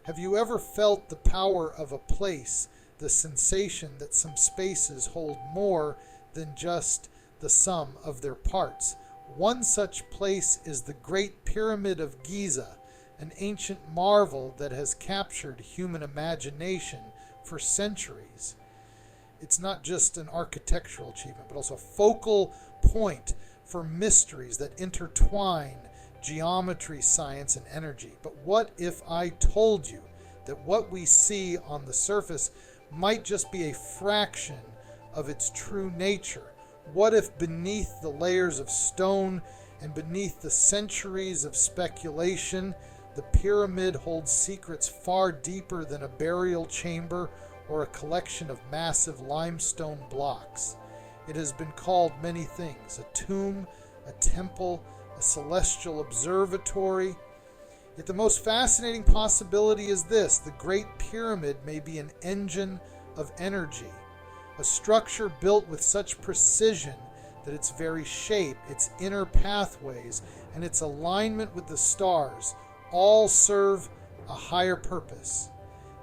Have you ever felt the power of a place, the sensation that some spaces hold more than just the sum of their parts? One such place is the Great Pyramid of Giza, an ancient marvel that has captured human imagination for centuries. It's not just an architectural achievement, but also a focal point for mysteries that intertwine geometry, science, and energy. But what if I told you that what we see on the surface might just be a fraction of its true nature? What if beneath the layers of stone and beneath the centuries of speculation, the pyramid holds secrets far deeper than a burial chamber or a collection of massive limestone blocks? It has been called many things: a tomb, a temple, a celestial observatory. Yet the most fascinating possibility is this: the Great Pyramid may be an engine of energy, a structure built with such precision that its very shape, its inner pathways, and its alignment with the stars all serve a higher purpose,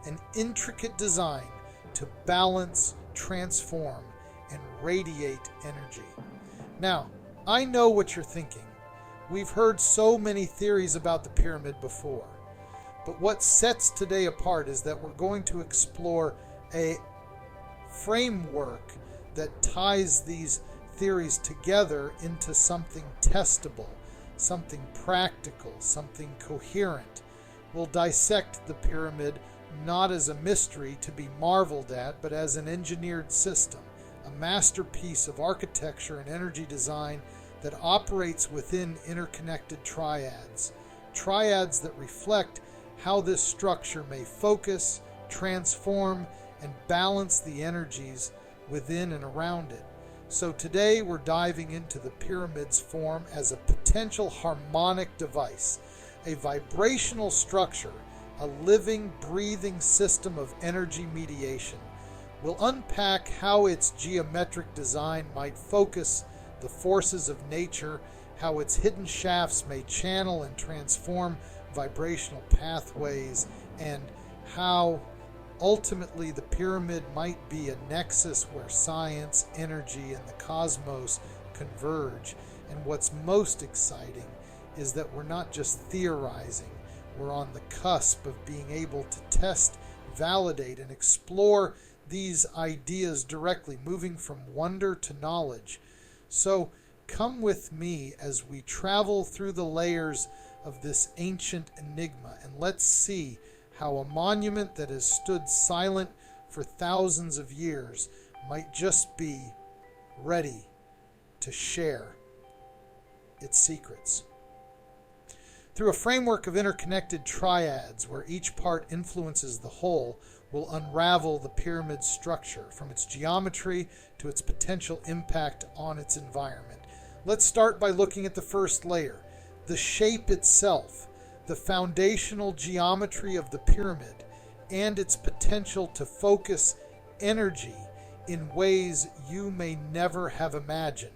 an intricate design to balance, transform, and radiate energy. Now, I know what you're thinking. We've heard so many theories about the pyramid before, but what sets today apart is that we're going to explore a framework that ties these theories together into something testable, something practical, something coherent. We'll dissect the pyramid not as a mystery to be marveled at, but as an engineered system, a masterpiece of architecture and energy design that operates within interconnected triads. Triads that reflect how this structure may focus, transform, and balance the energies within and around it. So today we're diving into the pyramid's form as a potential harmonic device, a vibrational structure, a living, breathing system of energy mediation. We'll unpack how its geometric design might focus the forces of nature, how its hidden shafts may channel and transform vibrational pathways, and how ultimately the pyramid might be a nexus where science, energy, and the cosmos converge. And what's most exciting is that we're not just theorizing, we're on the cusp of being able to test, validate, and explore these ideas directly, moving from wonder to knowledge. So come with me as we travel through the layers of this ancient enigma, and let's see how a monument that has stood silent for thousands of years might just be ready to share its secrets. Through a framework of interconnected triads where each part influences the whole, we'll unravel the pyramid's structure, from its geometry to its potential impact on its environment. Let's start by looking at the first layer, the shape itself, the foundational geometry of the pyramid, and its potential to focus energy in ways you may never have imagined.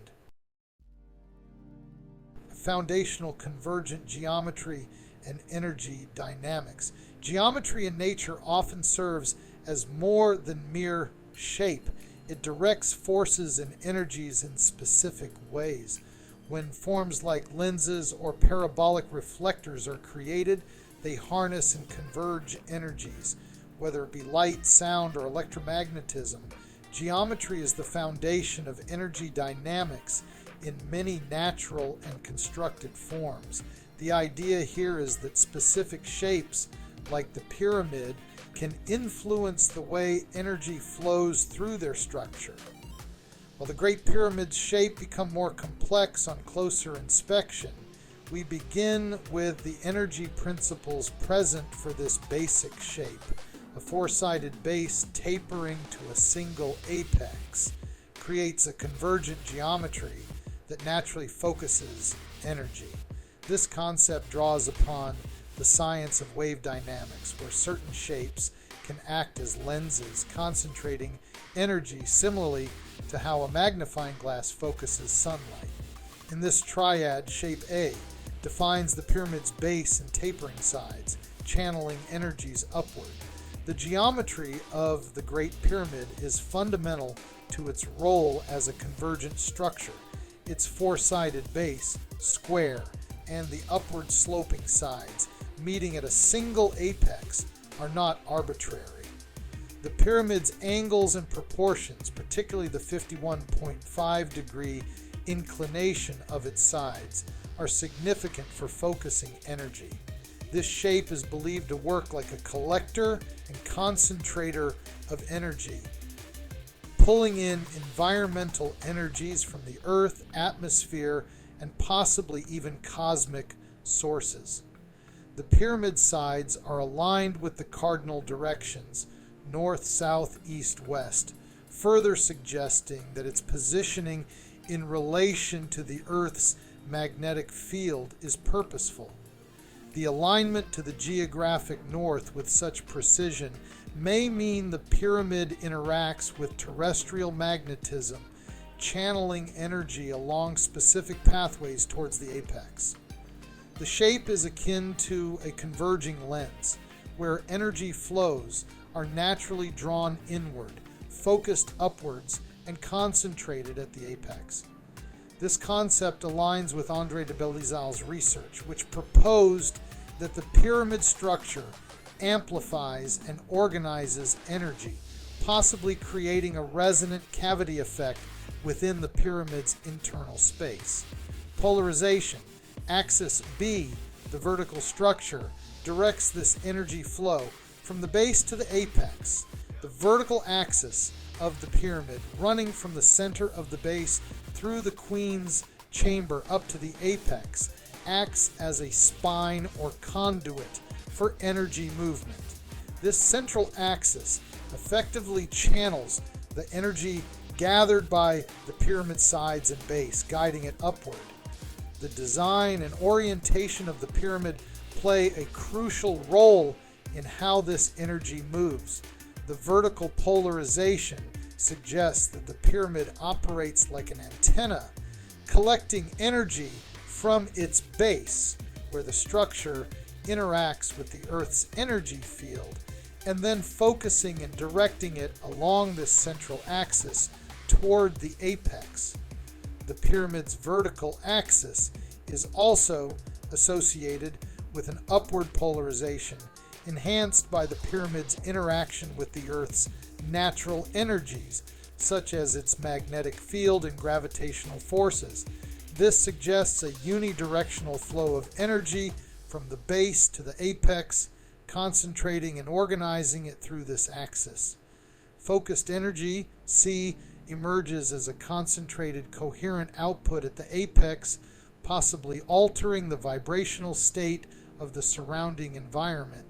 Foundational convergent geometry and energy dynamics. Geometry in nature often serves as more than mere shape. It directs forces and energies in specific ways. When forms like lenses or parabolic reflectors are created, they harness and converge energies, whether it be light, sound, or electromagnetism. Geometry is the foundation of energy dynamics in many natural and constructed forms. The idea here is that specific shapes, like the pyramid, can influence the way energy flows through their structure. While the Great Pyramid's shape becomes more complex on closer inspection, we begin with the energy principles present for this basic shape: a four-sided base tapering to a single apex creates a convergent geometry that naturally focuses energy. This concept draws upon the science of wave dynamics, where certain shapes can act as lenses, concentrating energy similarly to how a magnifying glass focuses sunlight. In this triad, shape A defines the pyramid's base and tapering sides. channeling energies upward. The geometry of the Great Pyramid is fundamental to its role as a convergent structure. Its four-sided base, square, and the upward sloping sides, meeting at a single apex, are not arbitrary. The pyramid's angles and proportions, particularly the 51.5 degree inclination of its sides, are significant for focusing energy. This shape is believed to work like a collector and concentrator of energy, pulling in environmental energies from the Earth, atmosphere, and possibly even cosmic sources. The pyramid sides are aligned with the cardinal directions, north, south, east, west, further suggesting that its positioning in relation to the Earth's magnetic field is purposeful. The alignment to the geographic north with such precision may mean the pyramid interacts with terrestrial magnetism, channeling energy along specific pathways towards the apex. The shape is akin to a converging lens, where energy flows are naturally drawn inward, focused upwards, and concentrated at the apex. This concept aligns with André de Belizal's research, which proposed that the pyramid structure amplifies and organizes energy, possibly creating a resonant cavity effect within the pyramid's internal space. Polarization, axis B, the vertical structure, directs this energy flow from the base to the apex. The vertical axis of the pyramid, running from the center of the base through the queen's chamber up to the apex, acts as a spine or conduit for energy movement. This central axis effectively channels the energy gathered by the pyramid sides and base, guiding it upward. The design and orientation of the pyramid play a crucial role in how this energy moves. The vertical polarization suggests that the pyramid operates like an antenna, collecting energy from its base, where the structure interacts with the Earth's energy field, and then focusing and directing it along this central axis toward the apex. The pyramid's vertical axis is also associated with an upward polarization, enhanced by the pyramid's interaction with the Earth's natural energies, such as its magnetic field and gravitational forces. This suggests a unidirectional flow of energy from the base to the apex, concentrating and organizing it through this axis. Focused energy, C, emerges as a concentrated coherent output at the apex, possibly altering the vibrational state of the surrounding environment.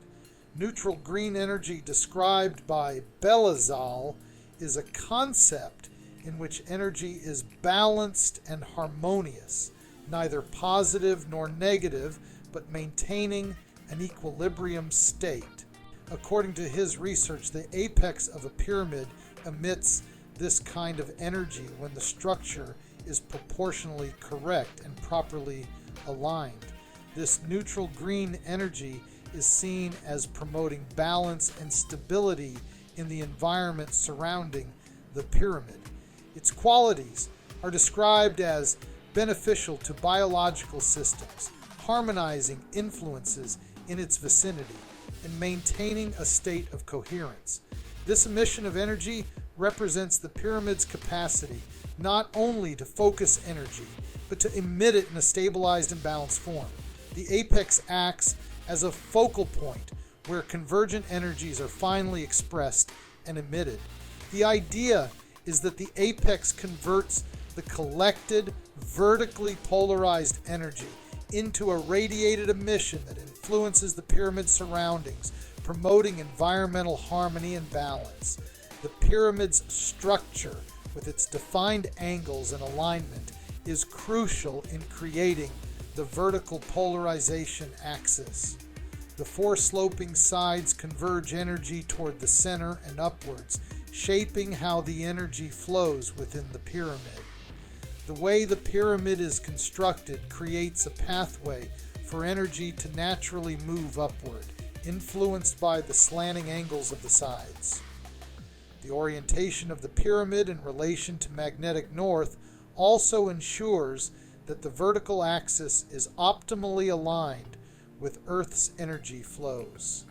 Neutral green energy described by Belizal is a concept in which energy is balanced and harmonious, neither positive nor negative, but maintaining an equilibrium state. According to his research, the apex of a pyramid emits this kind of energy when the structure is proportionally correct and properly aligned. This neutral green energy is seen as promoting balance and stability in the environment surrounding the pyramid. Its qualities are described as beneficial to biological systems, harmonizing influences in its vicinity, and maintaining a state of coherence. This emission of energy represents the pyramid's capacity not only to focus energy, but to emit it in a stabilized and balanced form. The apex acts as a focal point where convergent energies are finally expressed and emitted. The idea is that the apex converts the collected, vertically polarized energy into a radiated emission that influences the pyramid's surroundings, promoting environmental harmony and balance. The pyramid's structure, with its defined angles and alignment, is crucial in creating the vertical polarization axis. The four sloping sides converge energy toward the center and upwards, shaping how the energy flows within the pyramid. The way the pyramid is constructed creates a pathway for energy to naturally move upward, influenced by the slanting angles of the sides. The orientation of the pyramid in relation to magnetic north also ensures that the vertical axis is optimally aligned with Earth's energy flows.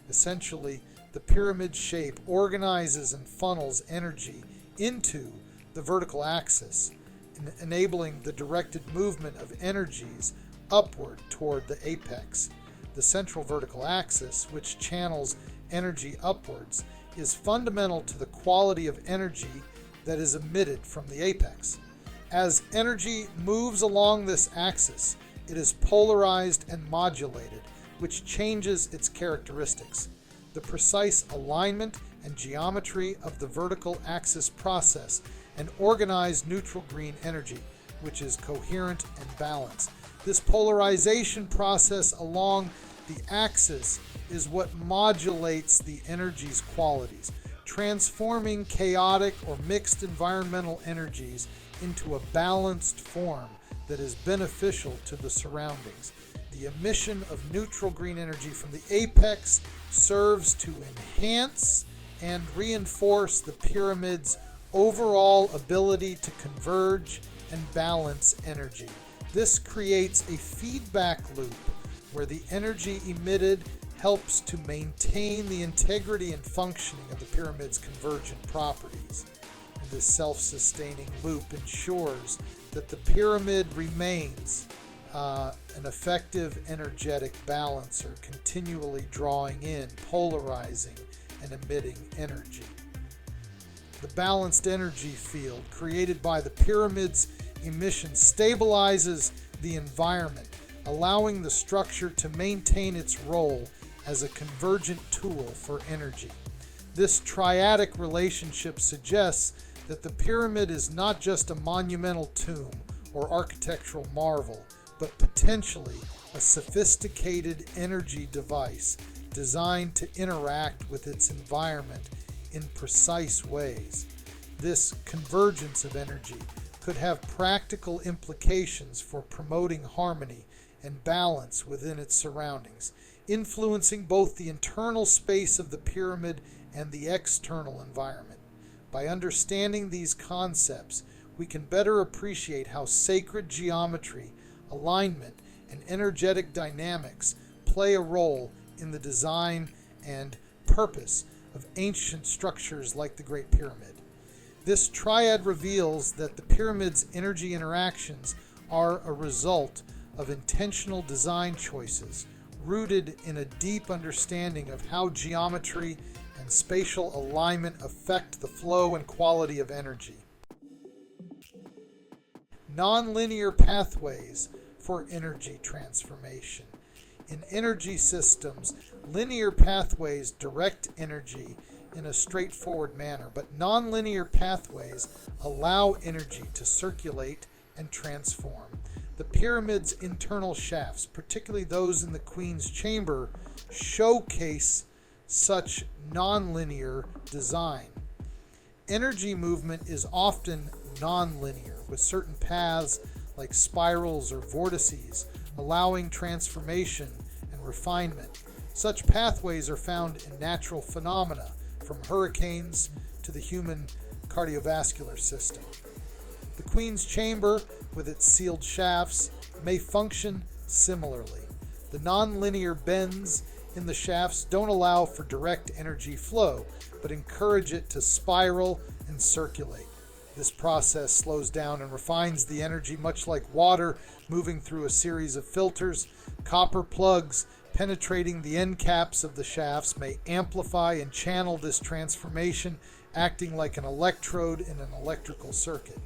Essentially, the pyramid shape organizes and funnels energy into the vertical axis, enabling the directed movement of energies upward toward the apex. The central vertical axis, which channels energy upwards, is fundamental to the quality of energy that is emitted from the apex. As energy moves along this axis, it is polarized and modulated, which changes its characteristics. The precise alignment and geometry of the vertical axis process and organized neutral green energy, which is coherent and balanced. This polarization process along the axis is what modulates the energy's qualities, transforming chaotic or mixed environmental energies into a balanced form that is beneficial to the surroundings. The emission of neutral green energy from the apex serves to enhance and reinforce the pyramid's overall ability to converge and balance energy. This creates a feedback loop where the energy emitted helps to maintain the integrity and functioning of the pyramid's convergent properties. And this self-sustaining loop ensures that the pyramid remains an effective energetic balancer, continually drawing in, polarizing, and emitting energy. The balanced energy field created by the pyramid's emission stabilizes the environment, allowing the structure to maintain its role as a convergent tool for energy. This triadic relationship suggests that the pyramid is not just a monumental tomb or architectural marvel, but potentially a sophisticated energy device designed to interact with its environment in precise ways. This convergence of energy could have practical implications for promoting harmony and balance within its surroundings, influencing both the internal space of the pyramid and the external environment. By understanding these concepts, we can better appreciate how sacred geometry, alignment, and energetic dynamics play a role in the design and purpose of ancient structures like the Great Pyramid. This triad reveals that the pyramid's energy interactions are a result of intentional design choices rooted in a deep understanding of how geometry and spatial alignment affect the flow and quality of energy. Nonlinear pathways for energy transformation. In energy systems, linear pathways direct energy in a straightforward manner, but nonlinear pathways allow energy to circulate and transform. The pyramid's internal shafts, particularly those in the Queen's Chamber, showcase such nonlinear design. Energy movement is often nonlinear, with certain paths like spirals or vortices allowing transformation and refinement. Such pathways are found in natural phenomena, from hurricanes to the human cardiovascular system. The Queen's Chamber, with its sealed shafts, may function similarly. The nonlinear bends in the shafts don't allow for direct energy flow, but encourage it to spiral and circulate. This process slows down and refines the energy, much like water moving through a series of filters. Copper plugs penetrating the end caps of the shafts may amplify and channel this transformation, acting like an electrode in an electrical circuit.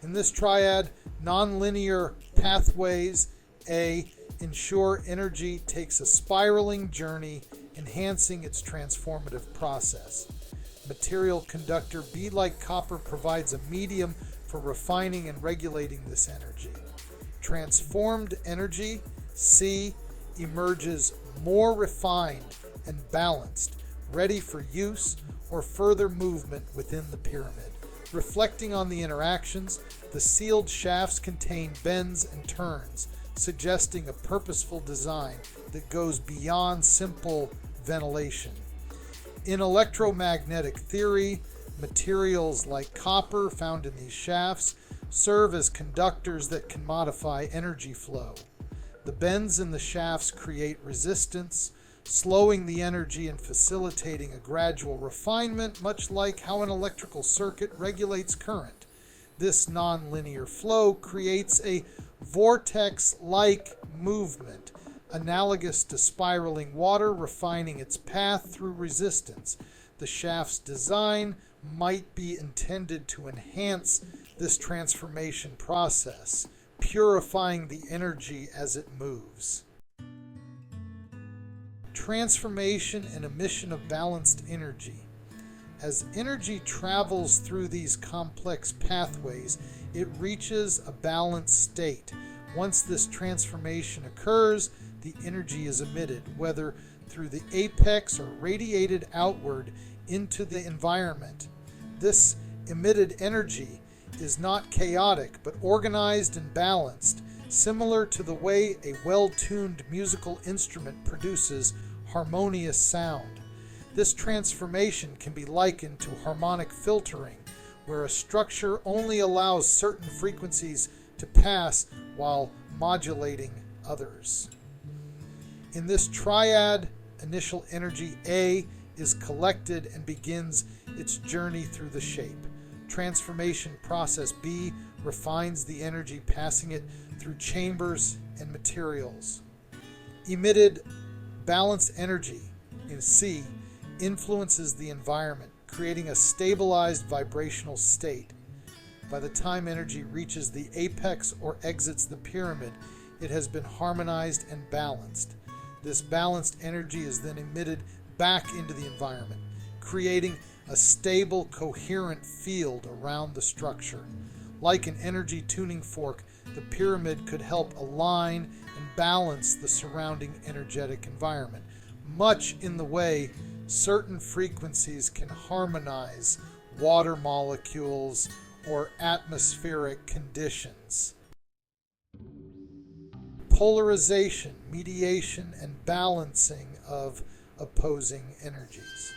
In this triad, nonlinear pathways ensure energy takes a spiraling journey, enhancing its transformative process. Material conductor B, like copper, provides a medium for refining and regulating this energy. Transformed energy, C, emerges more refined and balanced, ready for use or further movement within the pyramid. Reflecting on the interactions, the sealed shafts contain bends and turns, suggesting a purposeful design that goes beyond simple ventilation. In electromagnetic theory, materials like copper found in these shafts serve as conductors that can modify energy flow. The bends in the shafts create resistance, slowing the energy and facilitating a gradual refinement, much like how an electrical circuit regulates current. This nonlinear flow creates a vortex-like movement, analogous to spiraling water refining its path through resistance. The shaft's design might be intended to enhance this transformation process, purifying the energy as it moves. Transformation and emission of balanced energy. As energy travels through these complex pathways, it reaches a balanced state. Once this transformation occurs, the energy is emitted, whether through the apex or radiated outward into the environment. This emitted energy is not chaotic, but organized and balanced, similar to the way a well-tuned musical instrument produces harmonious sound. This transformation can be likened to harmonic filtering, where a structure only allows certain frequencies to pass while modulating others. In this triad, initial energy A is collected and begins its journey through the shape. Transformation process B refines the energy, passing it through chambers and materials. Emitted balanced energy in C influences the environment, creating a stabilized vibrational state. By the time energy reaches the apex or exits the pyramid, it has been harmonized and balanced. This balanced energy is then emitted back into the environment, creating a stable, coherent field around the structure. Like an energy tuning fork, the pyramid could help align and balance the surrounding energetic environment, much in the way certain frequencies can harmonize water molecules or atmospheric conditions. Polarization, mediation, and balancing of opposing energies.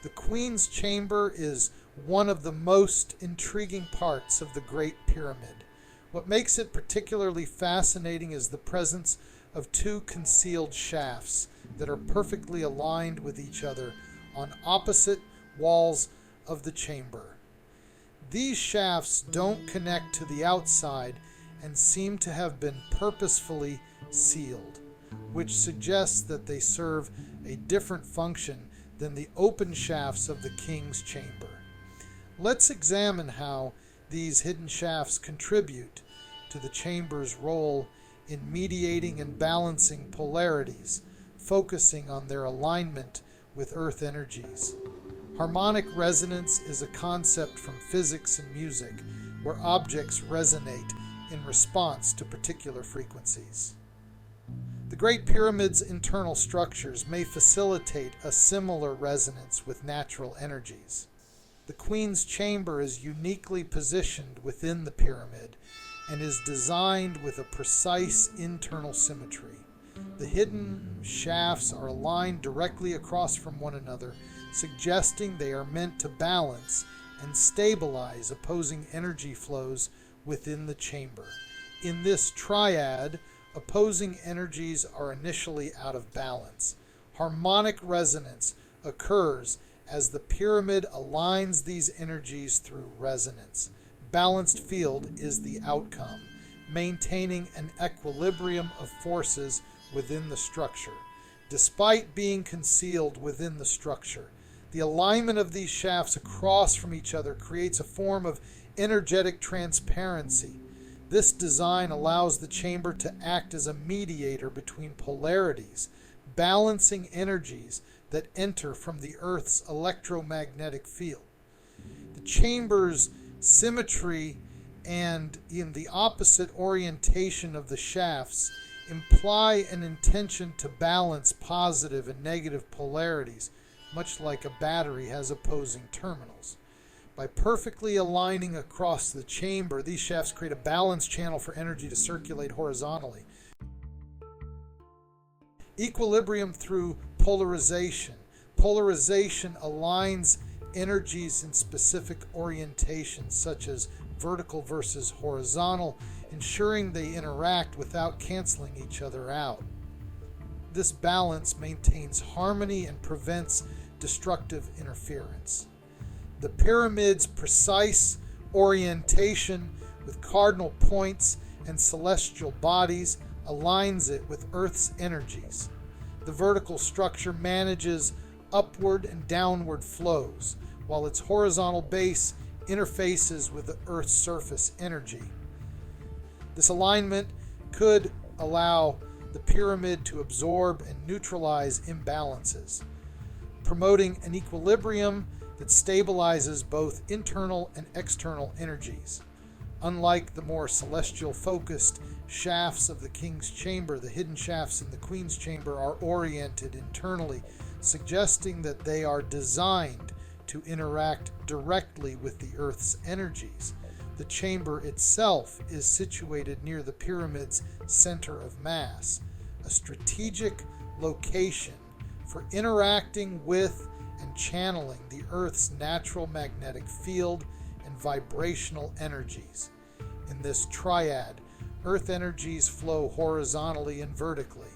The Queen's Chamber is one of the most intriguing parts of the Great Pyramid. What makes it particularly fascinating is the presence of two concealed shafts that are perfectly aligned with each other on opposite walls of the chamber. These shafts don't connect to the outside and seem to have been purposefully sealed, which suggests that they serve a different function than the open shafts of the King's Chamber. Let's examine how these hidden shafts contribute to the chamber's role in mediating and balancing polarities, focusing on their alignment with Earth energies. Harmonic resonance is a concept from physics and music, where objects resonate in response to particular frequencies. The Great Pyramid's internal structures may facilitate a similar resonance with natural energies. The Queen's Chamber is uniquely positioned within the pyramid and is designed with a precise internal symmetry. The hidden shafts are aligned directly across from one another, suggesting they are meant to balance and stabilize opposing energy flows within the chamber. In this triad, opposing energies are initially out of balance. Harmonic resonance occurs as the pyramid aligns these energies through resonance. Balanced field is the outcome, maintaining an equilibrium of forces within the structure. Despite being concealed within the structure, the alignment of these shafts across from each other creates a form of energetic transparency. This design allows the chamber to act as a mediator between polarities, balancing energies that enter from the Earth's electromagnetic field. The chamber's symmetry and in the opposite orientation of the shafts imply an intention to balance positive and negative polarities, much like a battery has opposing terminals. By perfectly aligning across the chamber, these shafts create a balanced channel for energy to circulate horizontally. Equilibrium through polarization. Polarization aligns energies in specific orientations, such as vertical versus horizontal, ensuring they interact without canceling each other out. This balance maintains harmony and prevents destructive interference. The pyramid's precise orientation with cardinal points and celestial bodies aligns it with Earth's energies. The vertical structure manages upward and downward flows, while its horizontal base interfaces with the Earth's surface energy. This alignment could allow the pyramid to absorb and neutralize imbalances, promoting an equilibrium that stabilizes both internal and external energies. Unlike the more celestial-focused shafts of the King's Chamber, the hidden shafts in the Queen's Chamber are oriented internally, suggesting that they are designed to interact directly with the Earth's energies. The chamber itself is situated near the pyramid's center of mass, a strategic location for interacting with and channeling the Earth's natural magnetic field and vibrational energies. In this triad, Earth energies flow horizontally and vertically.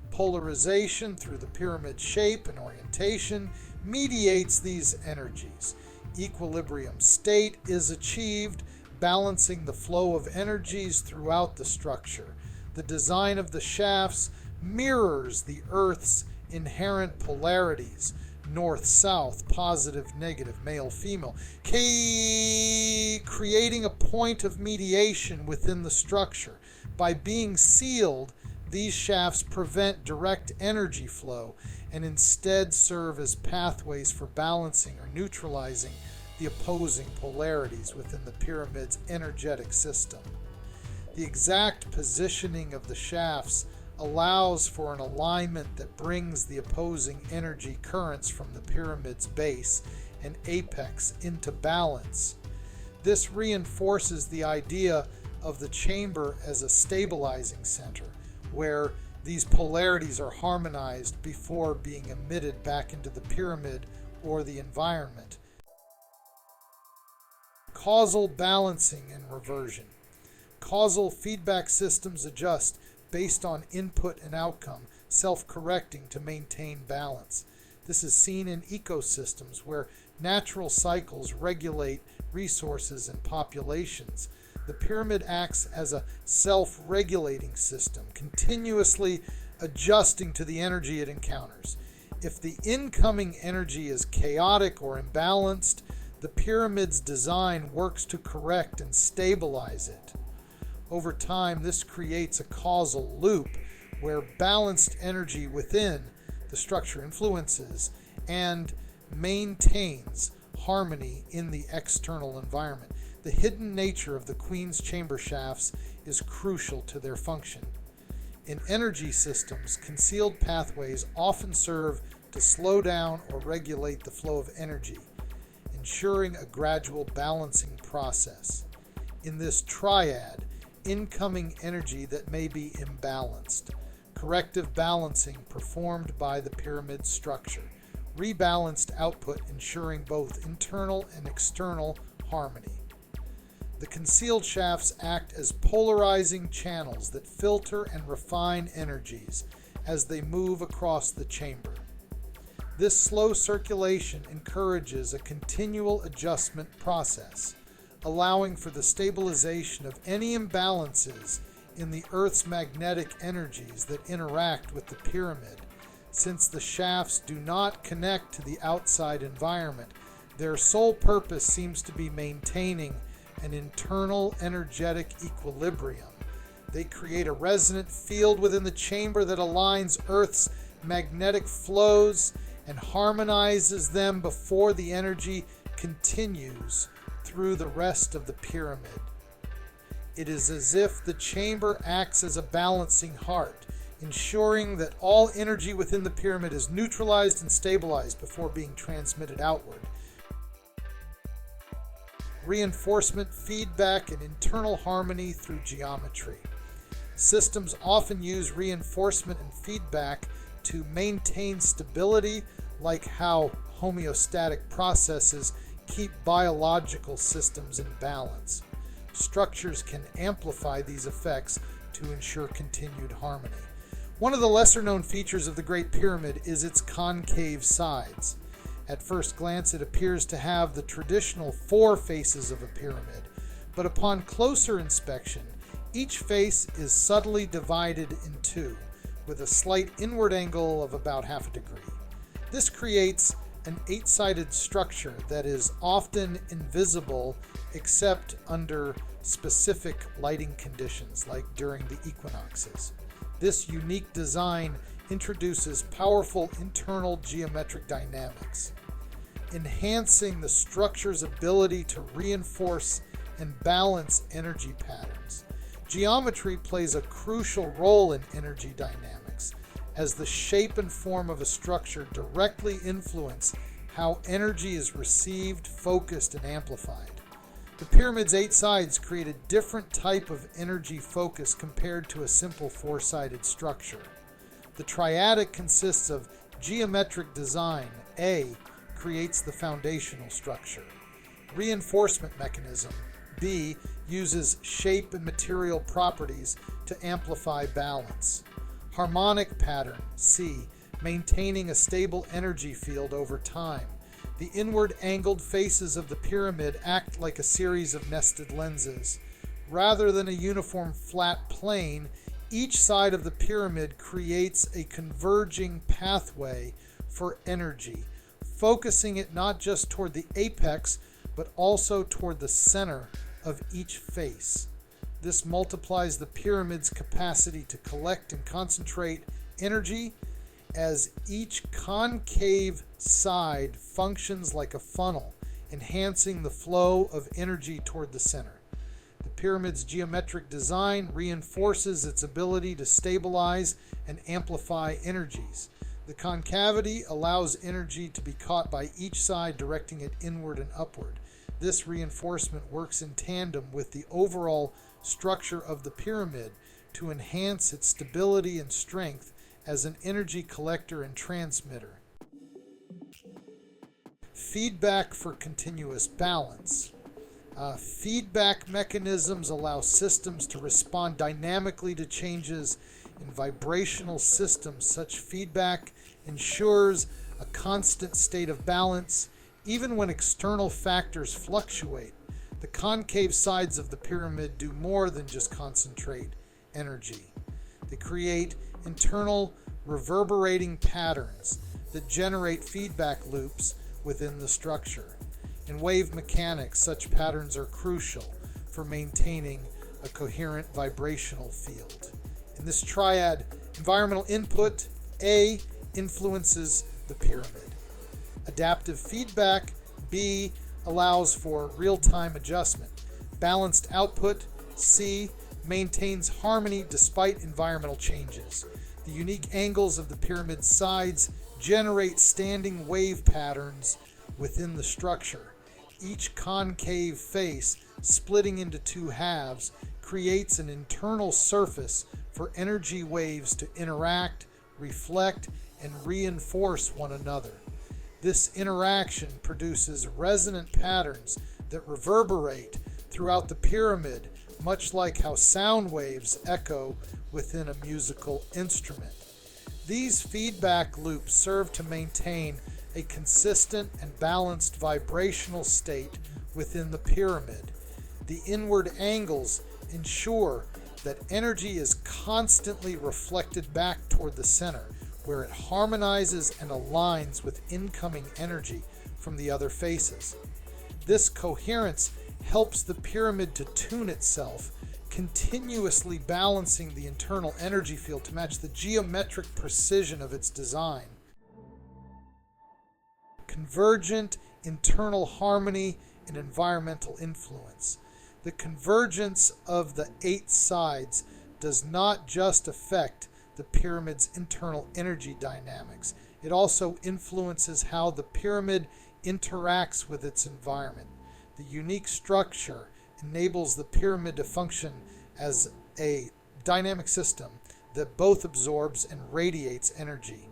Polarization through the pyramid shape and orientation mediates these energies. Equilibrium state is achieved, balancing the flow of energies throughout the structure. The design of the shafts mirrors the Earth's inherent polarities, north-south, positive, negative, male-female, creating a point of mediation within the structure. By being sealed, these shafts prevent direct energy flow and instead serve as pathways for balancing or neutralizing the opposing polarities within the pyramid's energetic system. The exact positioning of the shafts allows for an alignment that brings the opposing energy currents from the pyramid's base and apex into balance. This reinforces the idea of the chamber as a stabilizing center, where these polarities are harmonized before being emitted back into the pyramid or the environment. Causal balancing and reversion. Causal feedback systems adjust based on input and outcome, self-correcting to maintain balance. This is seen in ecosystems where natural cycles regulate resources and populations. The pyramid acts as a self-regulating system, continuously adjusting to the energy it encounters. If the incoming energy is chaotic or imbalanced, the pyramid's design works to correct and stabilize it. Over time, this creates a causal loop where balanced energy within the structure influences and maintains harmony in the external environment. The hidden nature of the Queen's Chamber shafts is crucial to their function. In energy systems, concealed pathways often serve to slow down or regulate the flow of energy, ensuring a gradual balancing process. In this triad, incoming energy that may be imbalanced, corrective balancing performed by the pyramid structure, rebalanced output ensuring both internal and external harmony. The concealed shafts act as polarizing channels that filter and refine energies as they move across the chamber. This slow circulation encourages a continual adjustment process, allowing for the stabilization of any imbalances in the Earth's magnetic energies that interact with the pyramid. Since the shafts do not connect to the outside environment, their sole purpose seems to be maintaining an internal energetic equilibrium. They create a resonant field within the chamber that aligns Earth's magnetic flows and harmonizes them before the energy continues through the rest of the pyramid. It is as if the chamber acts as a balancing heart, ensuring that all energy within the pyramid is neutralized and stabilized before being transmitted outward. Reinforcement, feedback, and internal harmony through geometry. Systems often use reinforcement and feedback to maintain stability, like how homeostatic processes keep biological systems in balance. Structures can amplify these effects to ensure continued harmony. One of the lesser-known features of the Great Pyramid is its concave sides. At first glance, it appears to have the traditional 4 faces of a pyramid, but upon closer inspection, each face is subtly divided in 2, with a slight inward angle of about half a degree. This creates an 8-sided structure that is often invisible except under specific lighting conditions, like during the equinoxes. This unique design introduces powerful internal geometric dynamics, enhancing the structure's ability to reinforce and balance energy patterns. Geometry plays a crucial role in energy dynamics, as the shape and form of a structure directly influence how energy is received, focused, and amplified. The pyramid's 8 sides create a different type of energy focus compared to a simple 4-sided structure. The triadic consists of geometric design. A creates the foundational structure. Reinforcement mechanism. B uses shape and material properties to amplify balance. Harmonic pattern. C, maintaining a stable energy field over time. The inward angled faces of the pyramid act like a series of nested lenses. Rather than a uniform flat plane, each side of the pyramid creates a converging pathway for energy, focusing it not just toward the apex, but also toward the center of each face. This multiplies the pyramid's capacity to collect and concentrate energy, as each concave side functions like a funnel, enhancing the flow of energy toward the center. The pyramid's geometric design reinforces its ability to stabilize and amplify energies. The concavity allows energy to be caught by each side, directing it inward and upward. This reinforcement works in tandem with the overall structure of the pyramid to enhance its stability and strength as an energy collector and transmitter. Feedback for continuous balance. Feedback mechanisms allow systems to respond dynamically to changes in vibrational systems. Such feedback ensures a constant state of balance, even when external factors fluctuate. The concave sides of the pyramid do more than just concentrate energy. They create internal reverberating patterns that generate feedback loops within the structure. In wave mechanics, such patterns are crucial for maintaining a coherent vibrational field. In this triad, environmental input, A, influences the pyramid. Adaptive feedback, B, allows for real-time adjustment. Balanced output, C, maintains harmony despite environmental changes. The unique angles of the pyramid's sides generate standing wave patterns within the structure. Each concave face, splitting into 2 halves, creates an internal surface for energy waves to interact, reflect, and reinforce one another. This interaction produces resonant patterns that reverberate throughout the pyramid, much like how sound waves echo within a musical instrument. These feedback loops serve to maintain a consistent and balanced vibrational state within the pyramid. The inward angles ensure that energy is constantly reflected back toward the center, where it harmonizes and aligns with incoming energy from the other faces. This coherence helps the pyramid to tune itself, continuously balancing the internal energy field to match the geometric precision of its design. Convergent internal harmony and environmental influence. The convergence of the 8 sides does not just affect the pyramid's internal energy dynamics. It also influences how the pyramid interacts with its environment. The unique structure enables the pyramid to function as a dynamic system that both absorbs and radiates energy.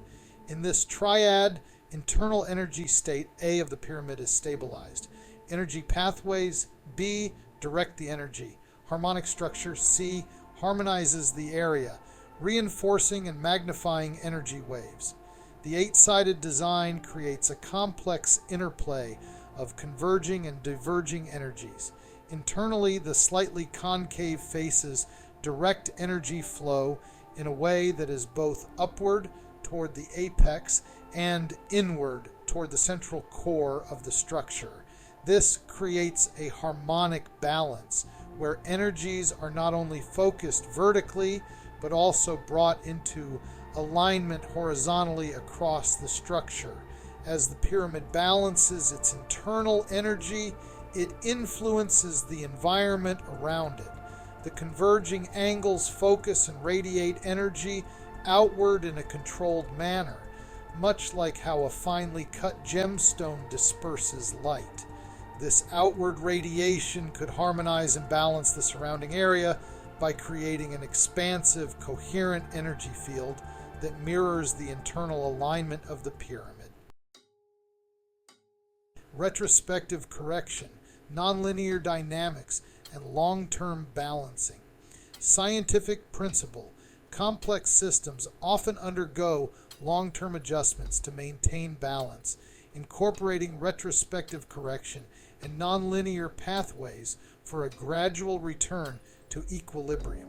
In this triad, internal energy state A of the pyramid is stabilized. Energy pathways B direct the energy. Harmonic structure C harmonizes the area, reinforcing and magnifying energy waves. The eight-sided design creates a complex interplay of converging and diverging energies. Internally, the slightly concave faces direct energy flow in a way that is both upward toward the apex and inward toward the central core of the structure. This creates a harmonic balance where energies are not only focused vertically but also brought into alignment horizontally across the structure. As the pyramid balances its internal energy, it influences the environment around it. The converging angles focus and radiate energy outward in a controlled manner, much like how a finely cut gemstone disperses light. This outward radiation could harmonize and balance the surrounding area by creating an expansive, coherent energy field that mirrors the internal alignment of the pyramid. Retrospective correction, nonlinear dynamics, and long-term balancing. Scientific principle. Complex systems often undergo long-term adjustments to maintain balance. Incorporating retrospective correction and nonlinear pathways for a gradual return to equilibrium.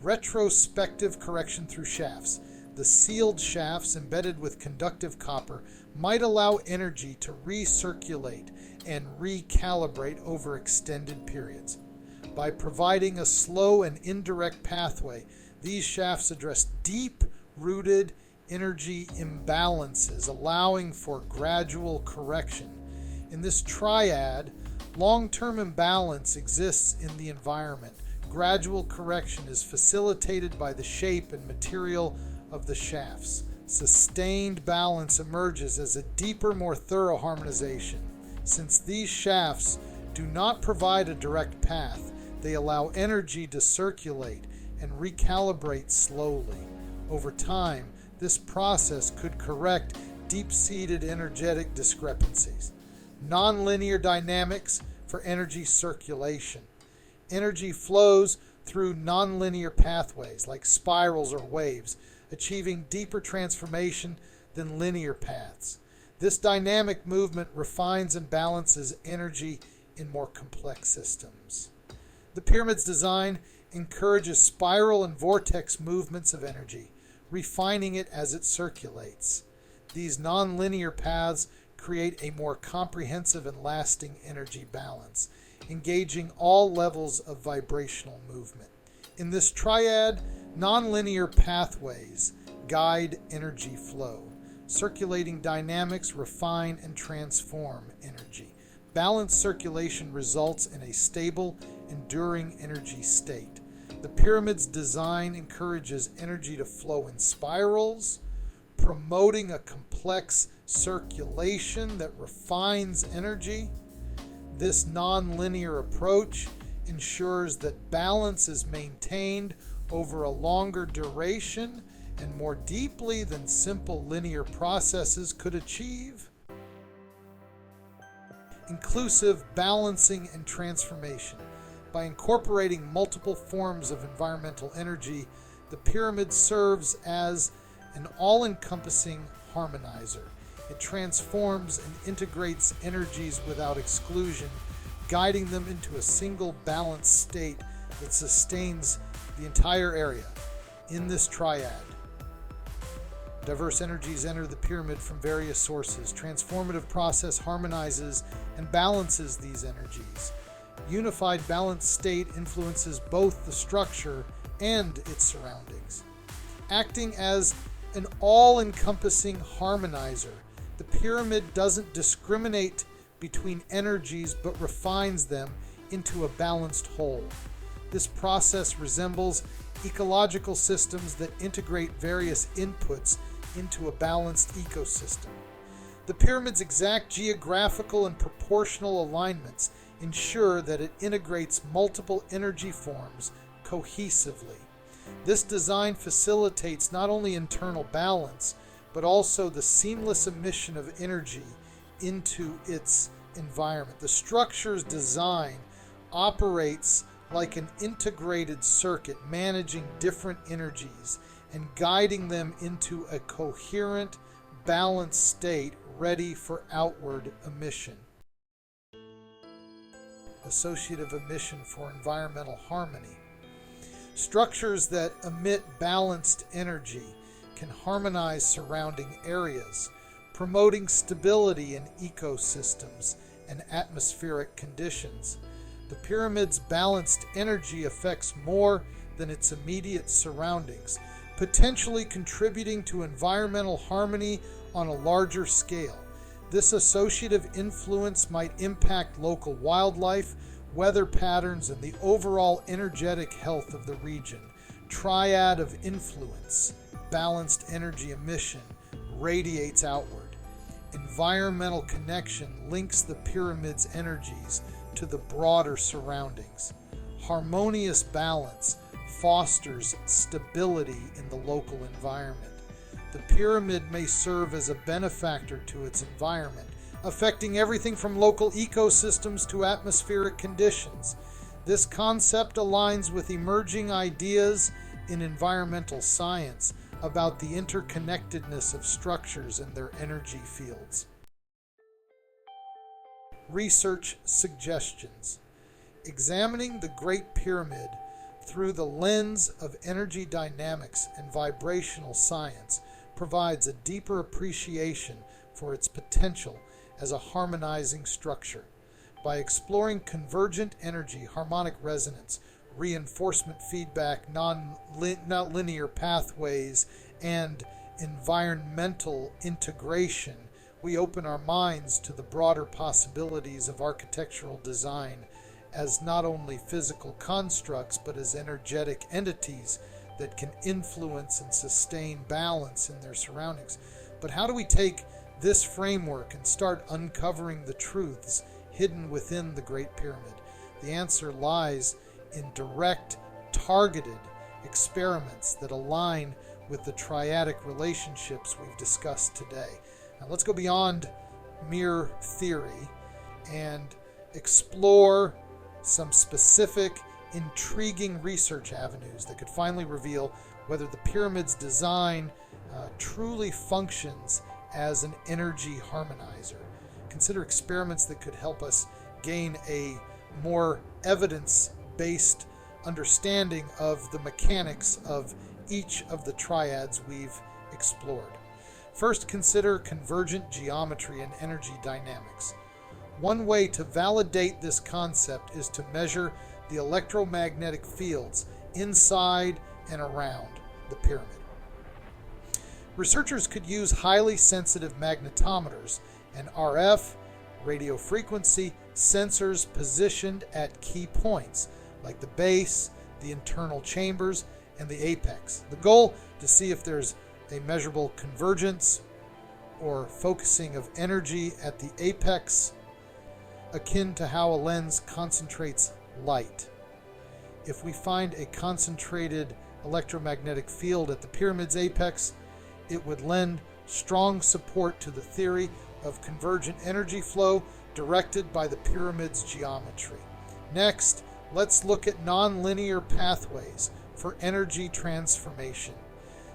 Retrospective correction through shafts. The sealed shafts embedded with conductive copper might allow energy to recirculate and recalibrate over extended periods. By providing a slow and indirect pathway, these shafts address deep-rooted energy imbalances, allowing for gradual correction. In this triad, long-term imbalance exists in the environment. Gradual correction is facilitated by the shape and material of the shafts. Sustained balance emerges as a deeper, more thorough harmonization. Since these shafts do not provide a direct path, they allow energy to circulate and recalibrate slowly. Over time, this process could correct deep-seated energetic discrepancies. Nonlinear dynamics for energy circulation. Energy flows through nonlinear pathways like spirals or waves, achieving deeper transformation than linear paths. This dynamic movement refines and balances energy in more complex systems. The pyramid's design encourages spiral and vortex movements of energy, refining it as it circulates. These nonlinear paths create a more comprehensive and lasting energy balance, engaging all levels of vibrational movement. In this triad, nonlinear pathways guide energy flow. Circulating dynamics refine and transform energy. Balanced circulation results in a stable, enduring energy state. The pyramid's design encourages energy to flow in spirals, promoting a complex circulation that refines energy. This nonlinear approach ensures that balance is maintained over a longer duration and more deeply than simple linear processes could achieve. Inclusive balancing and transformation. By incorporating multiple forms of environmental energy, the pyramid serves as an all-encompassing harmonizer. It transforms and integrates energies without exclusion, guiding them into a single balanced state that sustains the entire area. In this triad, diverse energies enter the pyramid from various sources. Transformative process harmonizes and balances these energies. Unified balanced state influences both the structure and its surroundings. Acting as an all-encompassing harmonizer, the pyramid doesn't discriminate between energies but refines them into a balanced whole. This process resembles ecological systems that integrate various inputs into a balanced ecosystem. The pyramid's exact geographical and proportional alignments ensure that it integrates multiple energy forms cohesively. This design facilitates not only internal balance, but also the seamless emission of energy into its environment. The structure's design operates like an integrated circuit, managing different energies and guiding them into a coherent, balanced state ready for outward emission. Associative emission for environmental harmony. Structures that emit balanced energy can harmonize surrounding areas, promoting stability in ecosystems and atmospheric conditions. The pyramid's balanced energy affects more than its immediate surroundings, potentially contributing to environmental harmony on a larger scale. This associative influence might impact local wildlife, weather patterns, and the overall energetic health of the region. Triad of influence. Balanced energy emission radiates outward. Environmental connection links the pyramid's energies to the broader surroundings. Harmonious balance fosters stability in the local environment. The pyramid may serve as a benefactor to its environment, affecting everything from local ecosystems to atmospheric conditions. This concept aligns with emerging ideas in environmental science about the interconnectedness of structures and their energy fields. Research suggestions. Examining the Great Pyramid through the lens of energy dynamics and vibrational science provides a deeper appreciation for its potential as a harmonizing structure. By exploring convergent energy, harmonic resonance, reinforcement feedback, non-linear pathways, and environmental integration, we open our minds to the broader possibilities of architectural design as not only physical constructs, but as energetic entities that can influence and sustain balance in their surroundings. But how do we take this framework and start uncovering the truths hidden within the Great Pyramid? The answer lies in direct, targeted experiments that align with the triadic relationships we've discussed today. Now let's go beyond mere theory and explore some specific, intriguing research avenues that could finally reveal whether the pyramid's design truly functions as an energy harmonizer. Consider experiments that could help us gain a more evidence-based understanding of the mechanics of each of the triads we've explored. First, consider convergent geometry and energy dynamics. One way to validate this concept is to measure the electromagnetic fields inside and around the pyramid. Researchers could use highly sensitive magnetometers and RF, radio frequency, sensors positioned at key points like the base, the internal chambers, and the apex. The goal to see if there's a measurable convergence or focusing of energy at the apex, akin to how a lens concentrates light. If we find a concentrated electromagnetic field at the pyramid's apex, it would lend strong support to the theory of convergent energy flow directed by the pyramid's geometry. Next, let's look at nonlinear pathways for energy transformation.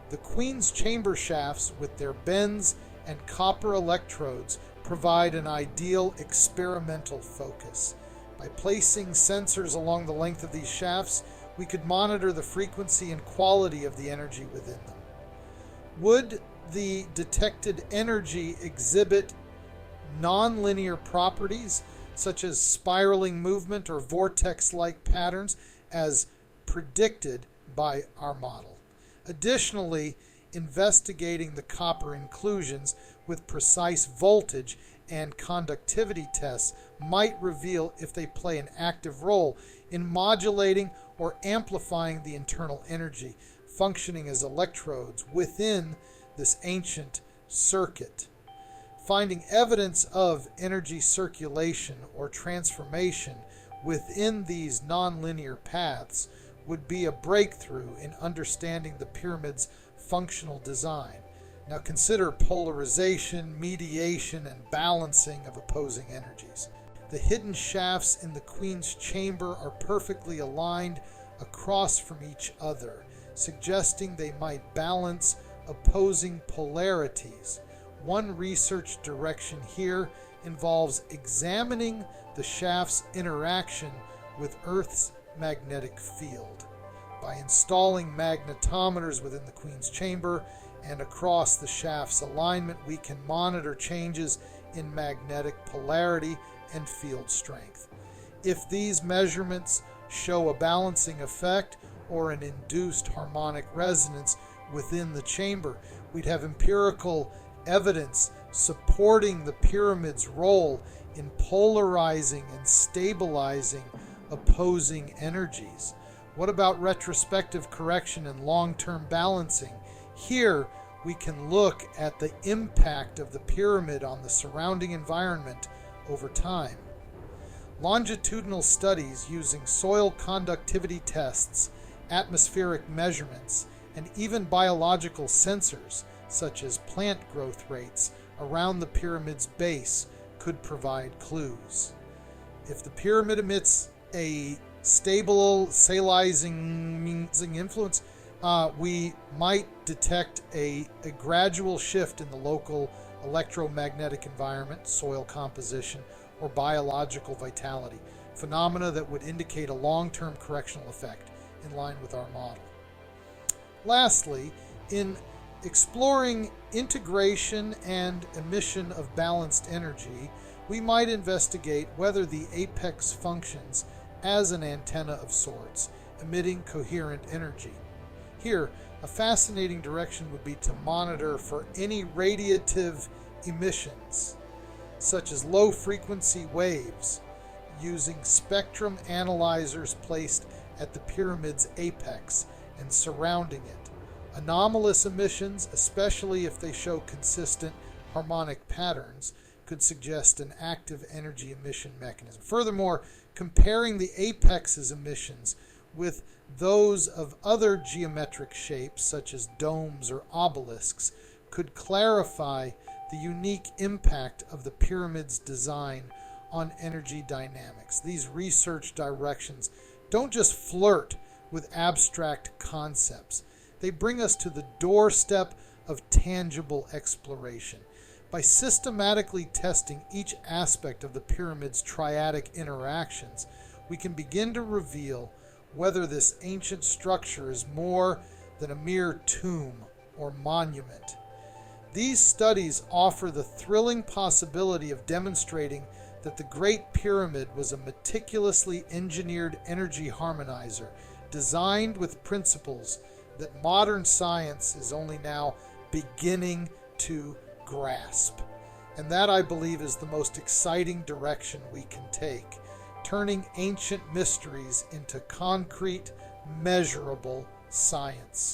The Queen's chamber shafts with their bends and copper electrodes provide an ideal experimental focus. By placing sensors along the length of these shafts, we could monitor the frequency and quality of the energy within them. Would the detected energy exhibit nonlinear properties such as spiraling movement or vortex-like patterns as predicted by our model? Additionally, investigating the copper inclusions with precise voltage and conductivity tests might reveal if they play an active role in modulating or amplifying the internal energy, functioning as electrodes within this ancient circuit. Finding evidence of energy circulation or transformation within these nonlinear paths would be a breakthrough in understanding the pyramid's functional design. Now consider polarization, mediation, and balancing of opposing energies. The hidden shafts in the Queen's chamber are perfectly aligned across from each other, suggesting they might balance opposing polarities. One research direction here involves examining the shaft's interaction with Earth's magnetic field. By installing magnetometers within the Queen's chamber and across the shaft's alignment, we can monitor changes in magnetic polarity and field strength. If these measurements show a balancing effect or an induced harmonic resonance within the chamber, we'd have empirical evidence supporting the pyramid's role in polarizing and stabilizing opposing energies. What about retrospective correction and long-term balancing? Here, we can look at the impact of the pyramid on the surrounding environment over time. Longitudinal studies using soil conductivity tests, atmospheric measurements, and even biological sensors, such as plant growth rates, around the pyramid's base could provide clues. If the pyramid emits a stable salienzing influence, we might detect a gradual shift in the local electromagnetic environment, soil composition, or biological vitality, phenomena that would indicate a long-term correctional effect in line with our model. Lastly, in exploring integration and emission of balanced energy, we might investigate whether the apex functions as an antenna of sorts, emitting coherent energy. Here, a fascinating direction would be to monitor for any radiative emissions, such as low-frequency waves, using spectrum analyzers placed at the pyramid's apex and surrounding it. Anomalous emissions, especially if they show consistent harmonic patterns, could suggest an active energy emission mechanism. Furthermore, comparing the apex's emissions with those of other geometric shapes, such as domes or obelisks, could clarify the unique impact of the pyramid's design on energy dynamics. These research directions don't just flirt with abstract concepts. They bring us to the doorstep of tangible exploration. By systematically testing each aspect of the pyramid's triadic interactions, we can begin to reveal whether this ancient structure is more than a mere tomb or monument. These studies offer the thrilling possibility of demonstrating that the Great Pyramid was a meticulously engineered energy harmonizer, designed with principles that modern science is only now beginning to grasp. And that, I believe, is the most exciting direction we can take, turning ancient mysteries into concrete, measurable science.